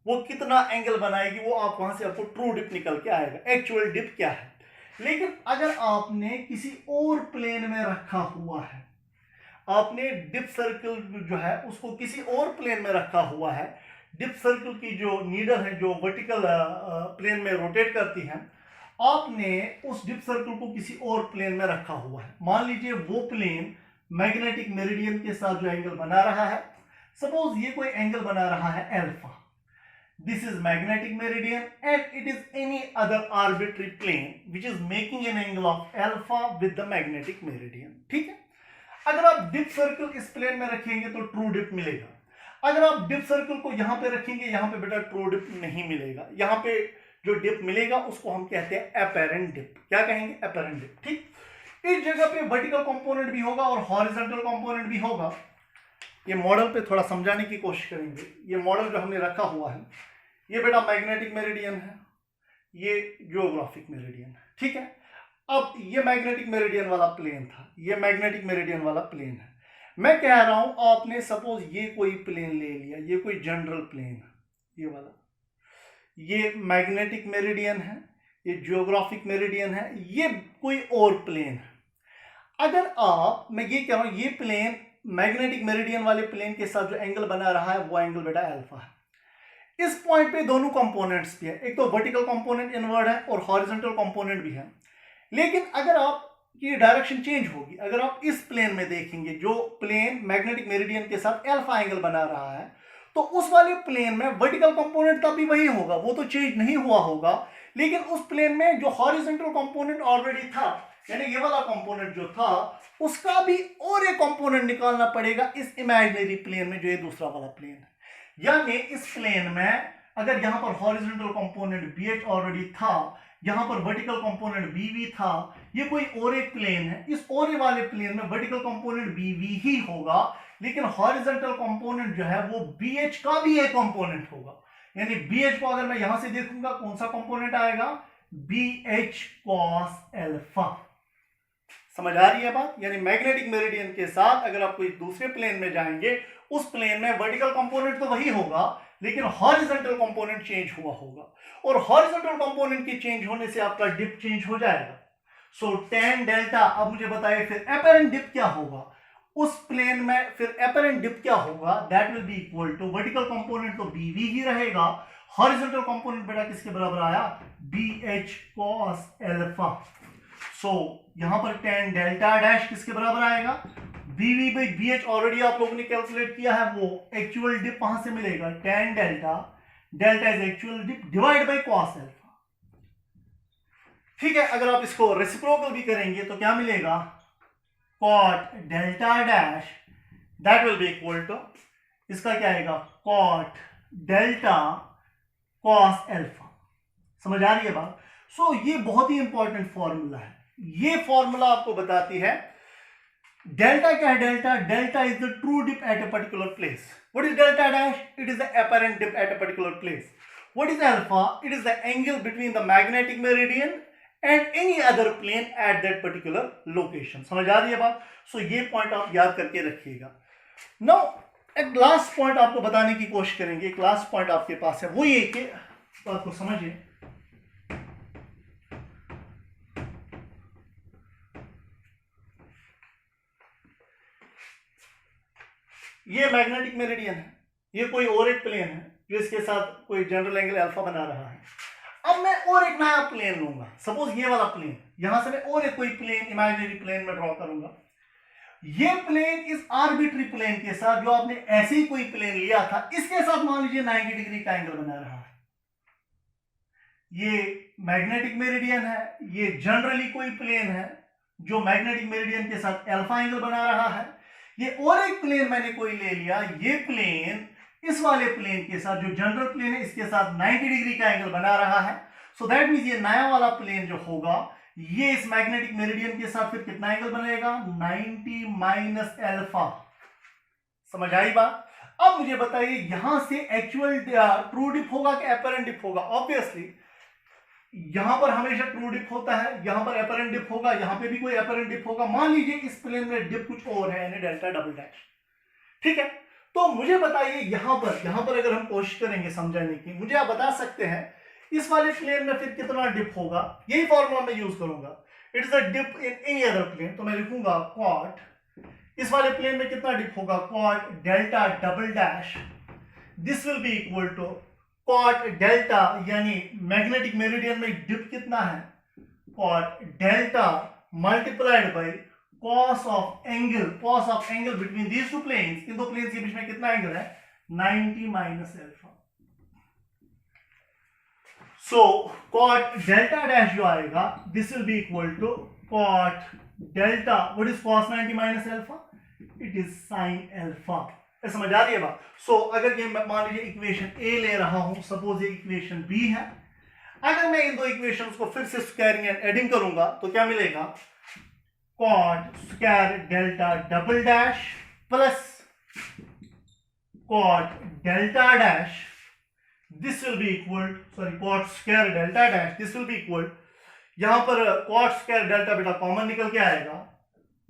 वो कितना एंगल बनाएगी, वो आप वहां से आपको ट्रू डिप निकल के आएगा, एक्चुअल डिप क्या है। लेकिन अगर आपने किसी और प्लेन में रखा हुआ है, आपने डिप सर्कल जो है उसको किसी और प्लेन में रखा हुआ है, डिप सर्कल की जो नीडल है जो वर्टिकल प्लेन में रोटेट करती है, आपने उस डिप सर्कल को किसी और प्लेन में रखा हुआ है। मान लीजिए वो प्लेन मैग्नेटिक मेरिडियन के साथ जो एंगल बना रहा है, सपोज ये कोई एंगल बना रहा है alpha, this is magnetic meridian and it is any other arbitrary plane which is making an angle of alpha with the magnetic meridian. ठीक है? अगर आप डिप सर्कल इस प्लेन में रखेंगे तो ट्रू डिप मिलेगा। अगर आप डिप सर्कल को यहां पे रखेंगे, यहां पे बेटा ट्रू डिप नहीं मिलेगा। यहां पे जो डिप मिलेगा उसको हम कहते हैं अपैरेंट डिप। क्या कहेंगे? Apparent dip. ठीक, इस जगह पे वर्टिकल कंपोनेंट भी होगा और हॉरिजॉन्टल कंपोनेंट भी होगा। ये मॉडल पे थोड़ा समझाने की कोशिश करेंगे। ये मॉडल जो हमने रखा हुआ है, ये बेटा मैग्नेटिक मेरिडियन है, ये जियोग्राफिक मेरिडियन है। ठीक है? अब ये मैग्नेटिक मेरिडियन वाला प्लेन था, ये मैग्नेटिक मेरिडियन वाला प्लेन है। मैं कह रहा हूं आपने सपोज ये कोई प्लेन ले लिया, ये कोई जनरल प्लेन है, ये वाला, ये मैग्नेटिक मेरिडियन है, ये जियोग्राफिक मेरिडियन है, ये कोई और प्लेन है। अगर आप, मैं ये कह रहा हूं ये प्लेन मैग्नेटिक मेरिडियन वाले प्लेन के साथ जो एंगल बना रहा है वो एंगल बेटा अल्फा है। इस पॉइंट पे दोनों कंपोनेंट्स भी है, एक तो वर्टिकल कंपोनेंट इनवर्ड है और हॉरिजॉन्टल कंपोनेंट भी है। लेकिन अगर आप की डायरेक्शन चेंज होगी, अगर आप इस प्लेन में देखेंगे जो प्लेन मैग्नेटिक मेरिडियन के साथ अल्फा एंगल बना रहा है, तो उस वाले प्लेन में वर्टिकल कंपोनेंट तब भी वही होगा, वो तो चेंज नहीं हुआ होगा। लेकिन उस प्लेन में जो हॉरिजॉन्टल कंपोनेंट ऑलरेडी था, यानी ये वाला कंपोनेंट जो था, उसका भी और एक कंपोनेंट निकालना पड़ेगा इस इमेजिनरी प्लेन में जो ये दूसरा वाला प्लेन है। यानी इस प्लेन में अगर यहां पर हॉरिजॉन्टल कंपोनेंट BH ऑलरेडी था, यहां पर वर्टिकल कंपोनेंट BV था, ये कोई और एक प्लेन है, इस और वाले प्लेन में वर्टिकल कंपोनेंट BV ही होगा, लेकिन हॉरिजॉन्टल कंपोनेंट जो है वो BH का भी एक कंपोनेंट होगा, यानी BH को अगर मैं यहां से देखूंगा कौन सा कंपोनेंट आएगा, BH cos अल्फा। समझ आ रही है बात? यानी मैग्नेटिक मेरिडियन के साथ अगर आप कोई दूसरे प्लेन में जाएंगे, उस प्लेन में वर्टिकल कंपोनेंट तो वही होगा, लेकिन हॉरिजॉन्टल कंपोनेंट चेंज हुआ होगा, और हॉरिजॉन्टल कंपोनेंट के चेंज होने से आपका डिप चेंज हो जाएगा। सो tan डेल्टा, अब मुझे बताइए फिर एपरेंट डिप क्या होगा उस प्लेन में, फिर एपरेंट डिप क्या होगा, that will be equal to vertical component तो BV ही रहेगा, हॉरिजॉन्टल कंपोनेंट बेटा किसके बराबर आया, BH cos अल्फा। सो यहां पर tan डेल्टा डैश किसके बराबर आएगा, BV बाई BH ऑलरेडी आप लोगों ने कैलकुलेट किया है, वो एक्चुअल डिप वहां से मिलेगा, tan delta, delta is actual dip divide by cos alpha. ठीक है, अगर आप इसको रेसिप्रोकल भी करेंगे तो क्या मिलेगा, cot delta dash, that will be equal to, इसका क्या आएगा, cot डेल्टा cos अल्फा। समझ आ रही है बात? सो ये बहुत ही इंपॉर्टेंट फॉर्मूला है, ये फॉर्मूला आपको बताती है डेल्टा क्या है, delta is the true dip at a particular place. What is delta dash, it is the apparent dip at a particular place. What is alpha, it is the angle between the magnetic meridian and any other plane at that particular location. समझ आ रही है बात? सो ये point आप याद करके रखिएगा। नाउ एक लास्ट पॉइंट आपको बताने की कोशिश करेंगे, एक लास्ट पॉइंट आपके पास है, वो ये कि बात को समझिए, ये मैग्नेटिक मेरिडियन है, ये कोई और एक प्लेन है जो इसके साथ कोई जनरल एंगल अल्फा बना रहा है। अब मैं और एक नया प्लेन लूंगा, सपोज ये वाला प्लेन, यहां से मैं और एक कोई प्लेन, इमेजिनरी प्लेन में ड्रॉ करूंगा। ये प्लेन इस आर्बिट्री प्लेन के साथ, जो आपने ऐसे ही कोई प्लेन लिया था, इसके साथ मान लीजिए 90 डिग्री का एंगल बना रहा है। ये मैग्नेटिक मेरिडियन है, ये जनरली कोई प्लेन है जो मैग्नेटिक मेरिडियन के साथ अल्फा एंगल बना रहा है। ये और एक प्लेन मैंने कोई ले लिया, ये प्लेन इस वाले प्लेन के साथ, जो जनरल प्लेन है, इसके साथ 90 डिग्री का एंगल बना रहा है। सो दैट मींस ये नया वाला प्लेन जो होगा, ये इस मैग्नेटिक मेरिडियन के साथ फिर कितना एंगल बनेगा, 90 माइनस अल्फा। समझ आई बात? अब मुझे बताइए यहां से एक्चुअल ट्रू डिप होगा कि एपरेंट डिप होगा? ऑब्वियसली यहां पर हमेशा ट्रू डिप होता है, यहां पर एपरेंट डिप होगा, यहां पे भी कोई एपरेंट डिप होगा। मान लीजिए इस प्लेन में डिप कुछ और है, यानी डेल्टा डबल डैश। ठीक है, तो मुझे बताइए यहां पर अगर हम कोशिश करेंगे समझाने की, मुझे आप बता सकते हैं इस वाले प्लेन में फिर कितना डिप होगा? यही फॉर्मूला मैं यूज करूंगा, it's the dip in any other plane. तो मैं लिखूंगा cot, इस वाले प्लेन में कितना डिप होगा, cot delta double dash, this will be equal to cot delta, यानी मैग्नेटिक मेरिडियन में डिप कितना है, cot delta multiplied by cos of angle between these two planes, इन दो प्लेन्स के बीच में कितना एंगल है, 90 minus alpha. So cot delta dash जो आएगा, this will be equal to cot delta, what is cos 90 minus alpha, it is sin alpha. समझ आ रही है बात? सो अगर ये मान लीजिए इक्वेशन ए ले रहा हूं, सपोज ये इक्वेशन बी है, अगर मैं इन दो इक्वेशंस को फिर से स्क्वायरिंग एंड एडिंग करूंगा तो क्या मिलेगा, cot square delta double dash plus cot delta dash, this will be equal, sorry, cot square delta dash, this will be equal, यहां पर cot square delta बेटा कॉमन निकल के आएगा,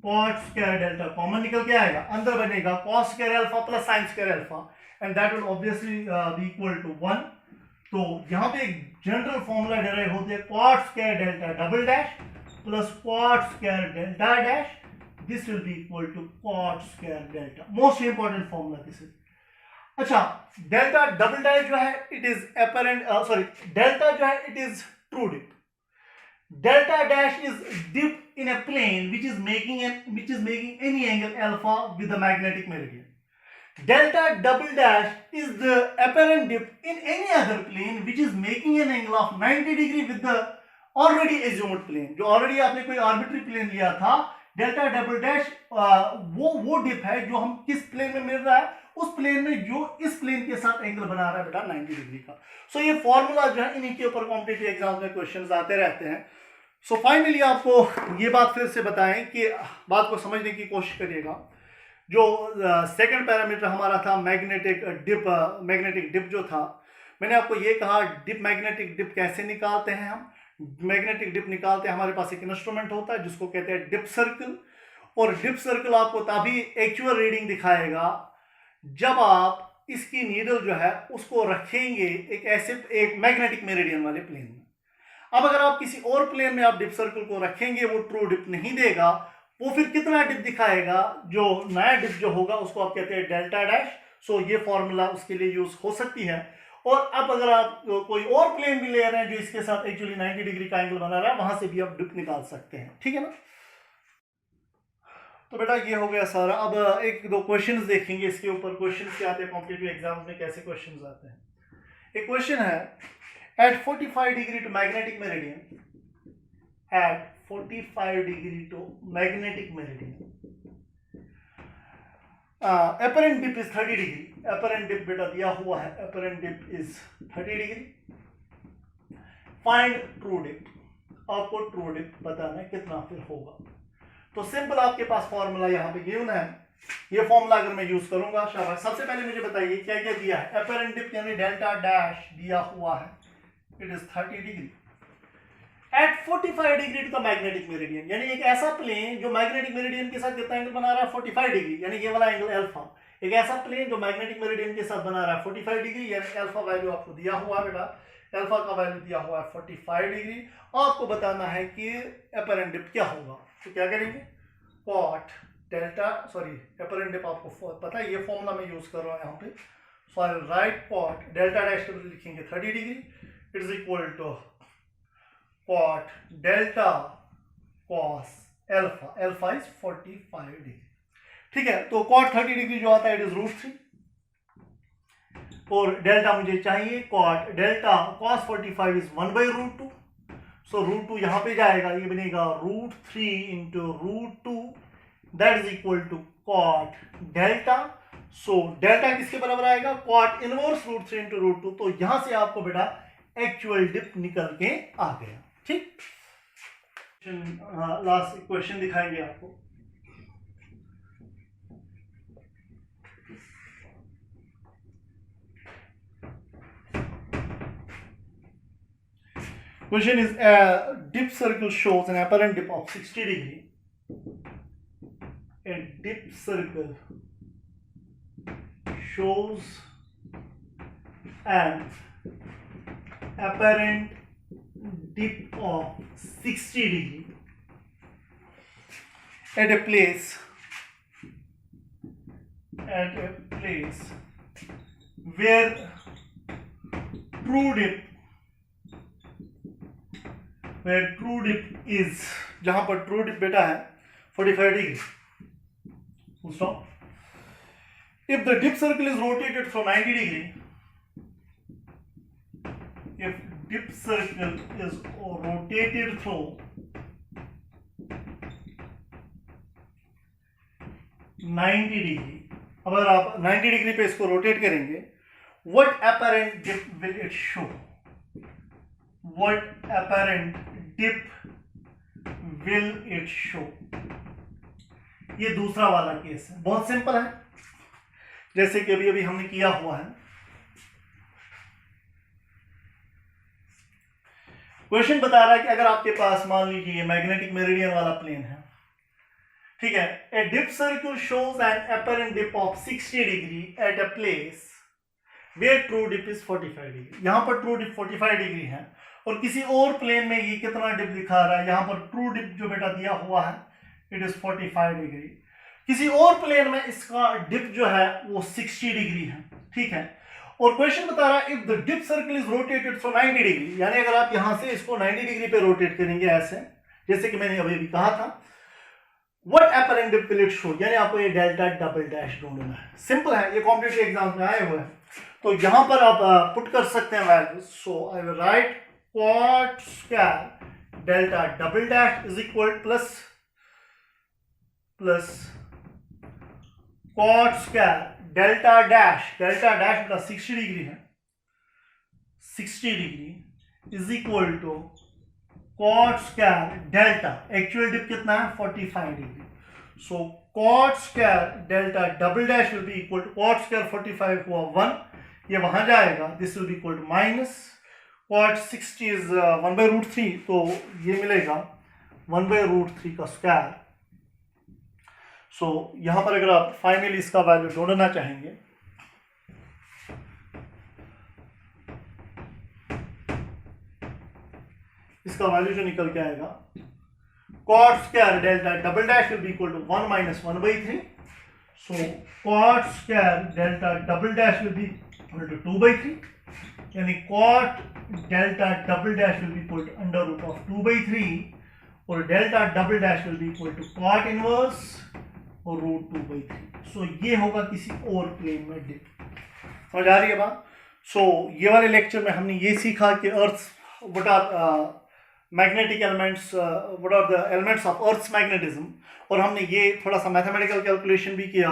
cot square delta कॉमन निकल के आएगा, अंदर बनेगा cos square alpha plus sin square alpha, and that will obviously be equal to 1। तो यहां पे एक जनरल फॉर्मूला डिराइव होते हैं, cot square delta double dash plus cot square delta dash, this will be equal to cot square delta, most important formula this is। अच्छा, delta double dash जो है it is apparent, sorry delta जो है it is true dip, delta dash is dip in a plane which is making any angle alpha with the magnetic meridian. Delta double dash is the apparent dip in any other plane which is making an angle of 90 degree with the already assumed plane। जो already आपने कोई arbitrary plane लिया था, delta double dash वो dip है जो हम किस प्लेन में मिल रहा है, उस प्लेन में जो इस प्लेन के साथ एंगल बना रहा है बेटा 90 डिग्री का। सो ये फॉर्मूला जो है इन्हीं के ऊपर कॉम्पिटिटिव एग्जाम में क्वेश्चंस आते रहते हैं। सो फाइनली आपको ये बात फिर से बताएं कि बात को समझने की कोशिश करिएगा, जो सेकंड पैरामीटर हमारा था मैग्नेटिक डिप जो था, मैंने आपको ये कहा डिप मैग्नेटिक डिप कैसे निकालते हैं हम। मैग्नेटिक डिप निकालते हैं, हमारे पास एक इंस्ट्रूमेंट होता है जिसको कहते हैं डिप सर्कल, और डिप सर्कल आपको तभी एक्चुअल रीडिंग दिखाएगा जब आप इसकी नीडल जो है उसको रखेंगे एक मैग्नेटिक मेरिडियन वाले प्लेन में। अब अगर आप किसी और प्लेन में आप डिप सर्कल को रखेंगे, वो ट्रू डिप नहीं देगा, वो फिर कितना डिप दिखाएगा, जो नया डिप जो होगा उसको आप कहते हैं डेल्टा डैश। सो ये फॉर्मूला उसके लिए यूज हो सकती है। और अब अगर आप कोई और प्लेन भी ले रहे हैं जो इसके साथ एक्चुअली 90 डिग्री का एंगल बना रहा है, वहां से भी आप डिप निकाल सकते हैं, ठीक है ना। तो बेटा ये हो गया सारा। अब एक दो क्वेश्चंस देखेंगे इसके ऊपर। क्वेश्चंस क्या आते हैं कॉम्पिटिटिव एग्जाम में, कैसे क्वेश्चंस आते हैं। एक क्वेश्चन है, at 45 degree to magnetic meridian, at 45 degree to magnetic meridian, apparent dip is 30 degree. apparent dip बेटा दिया हुआ है, apparent dip is 30 degree. Find true dip, आपको ट्रू डिप बताना है कितना फिर होगा। तो सिंपल आपके पास फॉर्मूला यहाँ पे गिवन है, ये फॉर्मूला अगर मैं यूज करूंगा, शाबाश। सबसे पहले मुझे बताइए क्या क्या दिया है। apparent dip यानी डेल्टा डैश दिया हुआ है, it is 30 degree at 45 degree to the magnetic meridian, यानी एक ऐसा प्लेन जो मैग्नेटिक मेरिडियन के साथ कितना एंगल बना रहा है 45 डिग्री, यानी ये वाला एंगल अल्फा। एक ऐसा प्लेन जो मैग्नेटिक मेरिडियन के साथ बना रहा है 45 डिग्री, यानी अल्फा वैल्यू आपको दिया हुआ है बेटा, अल्फा का वैल्यू दिया हुआ है 45 डिग्री। आपको बताना है कि अपरेंट डिप क्या होगा। तो क्या करेंगे, cot delta, sorry apparent dip आपको पता है, ये फॉर्मूला मैं यूज कर रहा हूँ यहाँ पे। So I write cot delta dash लिखेंगे 30 degree, it is equal to cot delta cos alpha, alpha is 45 degree, ठीक है। तो cot 30 डिग्री जो आता है इट इज √3, और डेल्टा मुझे चाहिए cot delta cos 45 is 1/√2। So √2 यहां पे जाएगा, ये बनेगा √3 into √2, that is equal to cot delta. So delta किसके बराबर आएगा, cot इनवर्स √3 इंटू √2। तो यहां से आपको बेटा एक्चुअल डिप निकल के आ गया, ठीक। लास्ट क्वेश्चन दिखाएंगे आपको। Question is dip circle shows an apparent dip of 60 degree. A dip circle shows an apparent dip of 60 degree at a place where true dip is, जहां पर true dip बेटा है 45 degree. If the dip circle is rotated from 90 degree, if dip circle is rotated through 90 degree, अगर आप 90 degree पे इसको rotate करेंगे, what apparent dip will it show? What apparent dip will it show? ये दूसरा वाला केस है, बहुत सिंपल है, जैसे कि अभी हमने किया हुआ है। क्वेश्चन बता रहा है कि अगर आपके पास मान लीजिए मैग्नेटिक मेरिडियन वाला प्लेन है, ठीक है। A dip circle shows an apparent dip of 60 degree at a place where true dip is 45 degree. यहां पर ट्रू डिप 45 डिग्री है, और किसी और प्लेन में ये कितना डिप दिखा रहा है, यहां पर ट्रू डिप जो बेटा दिया हुआ है इट इज 45 डिग्री। किसी और प्लेन में इसका डिप जो है वो 60 डिग्री है, ठीक है। और क्वेश्चन बता रहा है if the dip circle is rotated from 90 degree, यानी अगर आप यहां से इसको 90 डिग्री पे रोटेट करेंगे ऐसे, जैसे कि मैंने अभी कहा था, what apparent dip will it show, यानी आपको ये डेल्टा डबल डैश ढूंढना है। सिंपल है, ये कॉम्पिटिटिव एग्जाम में आए हुए हैं, तो यहां पर आप पुट कर सकते हैं value. So I will write cot square delta double dash is equal plus cot square delta dash बेटा 60 डिग्री है, 60 degree is equal to cot square delta, actual dip कितना है 45 degree. So cot square delta double dash will be equal to cot square 45 हुआ 1, ये वहां जाएगा, this will be equal to minus cot 60 is 1/√3, तो ये मिलेगा 1/√3 का स्क्वायर। सो यहां पर अगर आप फाइनली इसका वैल्यू ढूंढना चाहेंगे, इसका वैल्यू जो निकल के आएगा, cot square delta double dash will be equal to 1 minus 1/3। So cot square delta double dash will be equal to 2/3, यानी cot delta double dash will be equal to √2/3 और delta double dash will be equal to cot inverse और √2/3। सो ये होगा किसी और plane में dip. समझ आ रही है बात? सो ये वाले लेक्चर में हमने ये सीखा कि earth what are magnetic elements, what are the elements of earth's magnetism, और हमने ये थोड़ा सा मैथमेटिकल कैलकुलेशन भी किया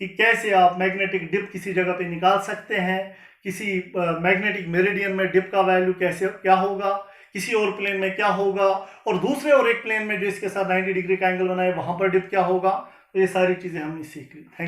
कि कैसे आप मैग्नेटिक डिप किसी जगह पे निकाल सकते हैं, किसी मैग्नेटिक मेरिडियन में डिप का वैल्यू कैसे क्या होगा, किसी और प्लेन में क्या होगा, और दूसरे और एक प्लेन में जो इसके साथ 90 डिग्री का एंगल बनाए वहां पर डिप क्या होगा। तो ये सारी चीजें हमने सीख ली। थैंक